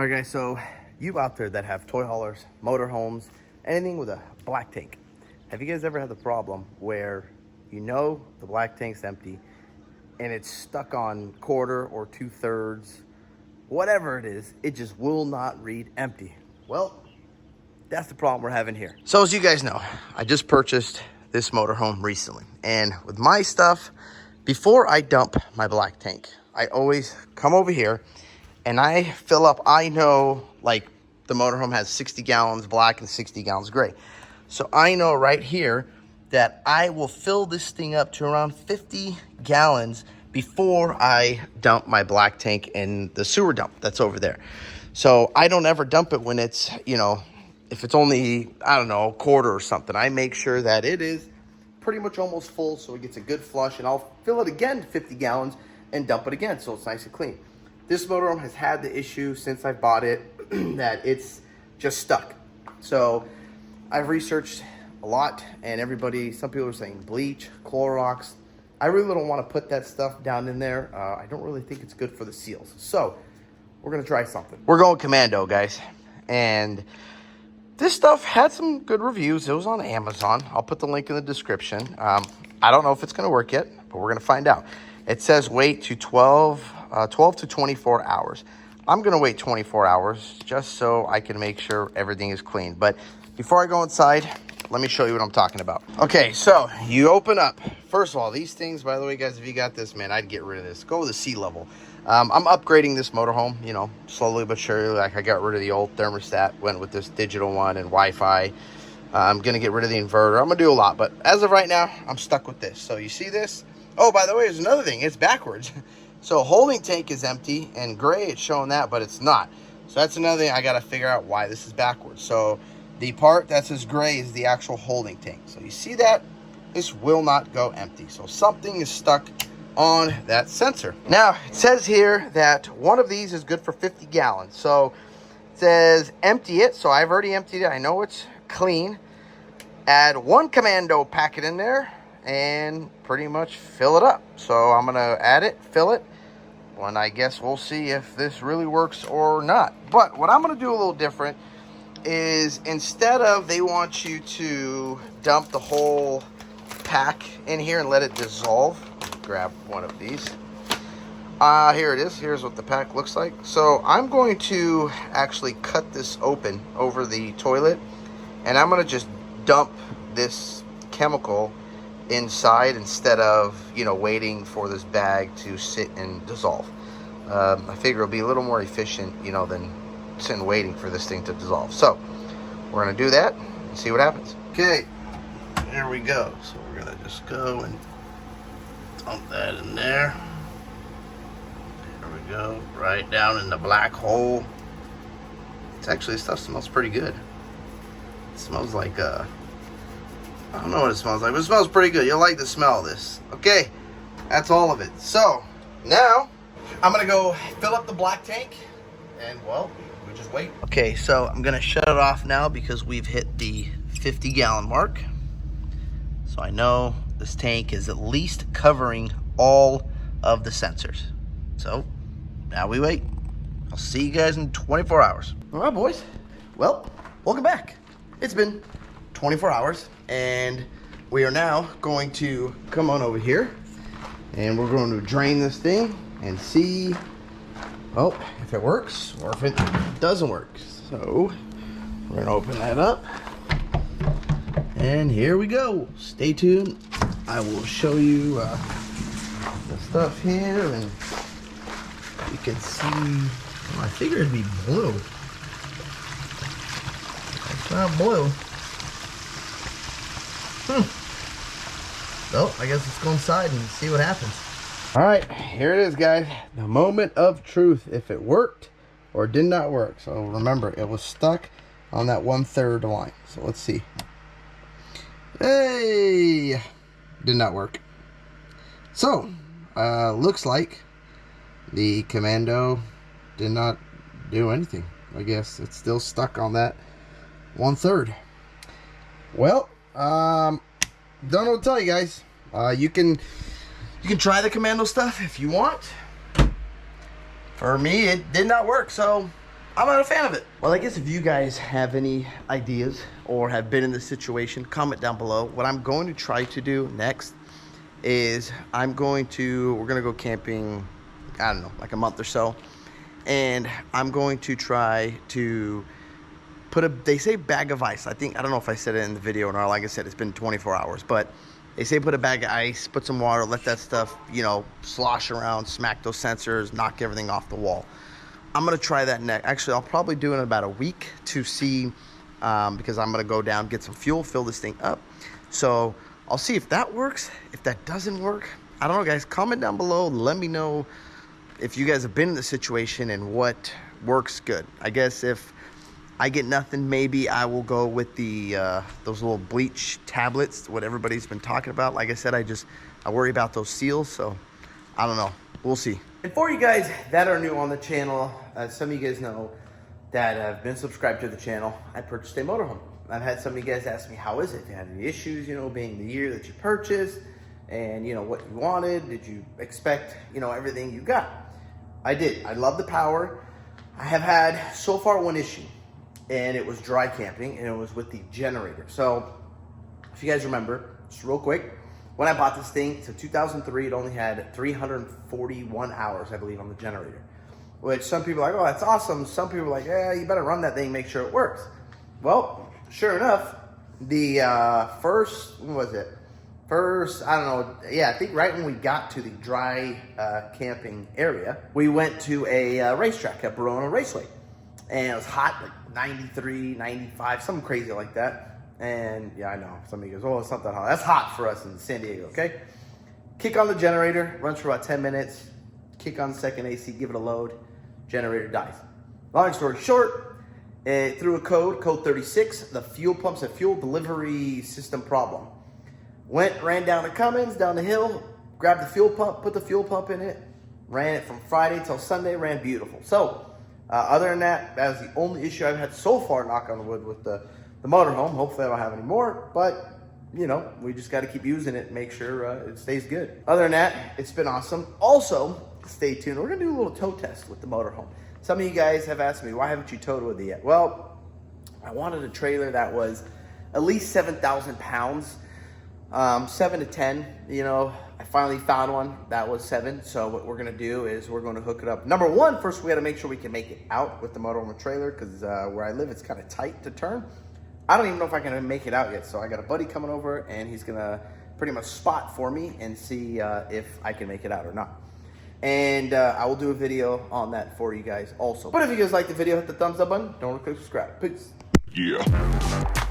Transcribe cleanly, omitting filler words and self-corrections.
All right, guys, so you out there that have toy haulers, motorhomes, anything with a black tank, have you guys ever had the problem where you know the black tank's empty and it's stuck on quarter or 2/3, whatever it is, it just will not read empty? Well, that's the problem we're having here. So as you guys know, I just purchased this motorhome recently, and with my stuff, before I dump my black tank, I always come over here and I fill up. I know, like, the motorhome has 60 gallons black and 60 gallons gray. So I know right here that I will fill this thing up to around 50 gallons before I dump my black tank in the sewer dump that's over there. So I don't ever dump it when it's, if it's only, I don't know, a quarter or something. I make sure that it is pretty much almost full so it gets a good flush, and I'll fill it again to 50 gallons and dump it again so it's nice and clean. This motorhome has had the issue since I bought it that it's just stuck. So I've researched a lot, and some people are saying bleach, Clorox. I really don't want to put that stuff down in there. I don't really think it's good for the seals. So we're going to try something. We're going Commando, guys. And this stuff had some good reviews. It was on Amazon. I'll put the link in the description. I don't know if it's going to work yet, but we're going to find out. It says wait to 12 to 24 hours. I'm going to wait 24 hours just so I can make sure everything is clean. But before I go inside, let me show you what I'm talking about. Okay, so you open up. First of all, these things, by the way, guys, if you got this, man, I'd get rid of this. Go with the sea level. I'm upgrading this motorhome, slowly but surely. Like, I got rid of the old thermostat, went with this digital one and Wi-Fi. I'm going to get rid of the inverter. I'm going to do a lot, but as of right now, I'm stuck with this. So you see this? Oh, by the way, there's another thing. It's backwards. So holding tank is empty, and gray, it's showing that, but it's not. So that's another thing I got to figure out why this is backwards. So the part that says gray is the actual holding tank. So you see that? This will not go empty. So something is stuck on that sensor. Now, it says here that one of these is good for 50 gallons. So it says empty it. So I've already emptied it. I know it's clean. Add 1 Commando packet in there and pretty much fill it up. So I'm going to add it, fill it. And I guess we'll see if this really works or not. But what I'm going to do a little different is, instead of, they want you to dump the whole pack in here and let it dissolve. Grab one of these. Here it is. Here's what the pack looks like. So I'm going to actually cut this open over the toilet, and I'm going to just dump this chemical inside instead of, waiting for this bag to sit and dissolve. I figure it'll be a little more efficient, than sitting waiting for this thing to dissolve. So we're going to do that and see what happens. Okay, there we go. So we're going to just go and dump that in there. There we go, right down in the black hole. It's actually, this stuff smells pretty good. It smells like I don't know what it smells like, but it smells pretty good. You'll like the smell of this. Okay, that's all of it. So now I'm gonna go fill up the black tank, and well, we just wait. Okay, so I'm gonna shut it off now because we've hit the 50 gallon mark. So I know this tank is at least covering all of the sensors. So now we wait. I'll see you guys in 24 hours. All right, boys. Well, welcome back. It's been 24 hours, and we are now going to come on over here, and we're going to drain this thing and see, if it works or if it doesn't work. So we're going to open that up, and here we go. Stay tuned. I will show you the stuff here, and you can see, I figured it'd be blue. It's not blue. Well, I guess let's go inside and see what happens. All right, here it is, guys. The moment of truth, if it worked or did not work. So remember, it was stuck on that 1/3 line. So let's see. Hey, did not work. So, looks like the Commando did not do anything. I guess it's still stuck on that 1/3. Well, don't know what to tell you guys. You can try the Commando stuff if you want. For me, it did not work, so I'm not a fan of it. Well, I guess if you guys have any ideas or have been in this situation, comment down below. What I'm going to try to do next is we're going to go camping, I don't know, like a month or so. And I'm going to try to put they say bag of ice. I don't know if I said it in the video or not. Like I said, it's been 24 hours, but they say put a bag of ice, put some water, let that stuff, slosh around, smack those sensors, knock everything off the wall. I'm going to try that next. Actually, I'll probably do it in about a week to see, because I'm going to go down, get some fuel, fill this thing up. So I'll see if that works. If that doesn't work, I don't know, guys. Comment down below. Let me know if you guys have been in the situation and what works good. I guess if I get nothing, maybe I will go with those little bleach tablets, what everybody's been talking about. Like I said, I worry about those seals, so I don't know. We'll see. And for you guys that are new on the channel, some of you guys know that have been subscribed to the channel, I purchased a motorhome. I've had some of you guys ask me, how is it? If you had any issues, being the year that you purchased, and what you wanted, did you expect, everything you got? I did. I love the power. I have had so far one issue, and it was dry camping, and it was with the generator. So if you guys remember, just real quick, when I bought this thing, so 2003, it only had 341 hours, I believe, on the generator, which some people are like, oh, that's awesome. Some people are like, yeah, you better run that thing, make sure it works. Well, sure enough, the I don't know, I think right when we got to the dry camping area, we went to a racetrack at Barona Raceway, and it was hot, like 93, 95, something crazy like that. And yeah, I know, some of you goes, oh, it's not that hot. That's hot for us in San Diego, okay? Kick on the generator, runs for about 10 minutes, kick on the second AC, give it a load, generator dies. Long story short, it threw a code 36, the fuel pump's a fuel delivery system problem. Ran down to Cummins, down the hill, grabbed the fuel pump, put the fuel pump in it, ran it from Friday till Sunday, ran beautiful. So, other than that, that was the only issue I've had so far, knock on wood, with the motorhome. Hopefully I don't have any more, but we just got to keep using it and make sure it stays good. Other than that, it's been awesome. Also, stay tuned. We're going to do a little tow test with the motorhome. Some of you guys have asked me, why haven't you towed with it yet? Well, I wanted a trailer that was at least 7,000 pounds. 7 to 10, I finally found one that was 7. So what we're going to do is we're going to hook it up. Number one, first we got to make sure we can make it out with the motorhome trailer, because where I live, it's kind of tight to turn. I don't even know if I can make it out yet. So I got a buddy coming over, and he's going to pretty much spot for me and see if I can make it out or not. And I will do a video on that for you guys also. But if you guys like the video, hit the thumbs up button. Don't forget to subscribe. Peace. Yeah.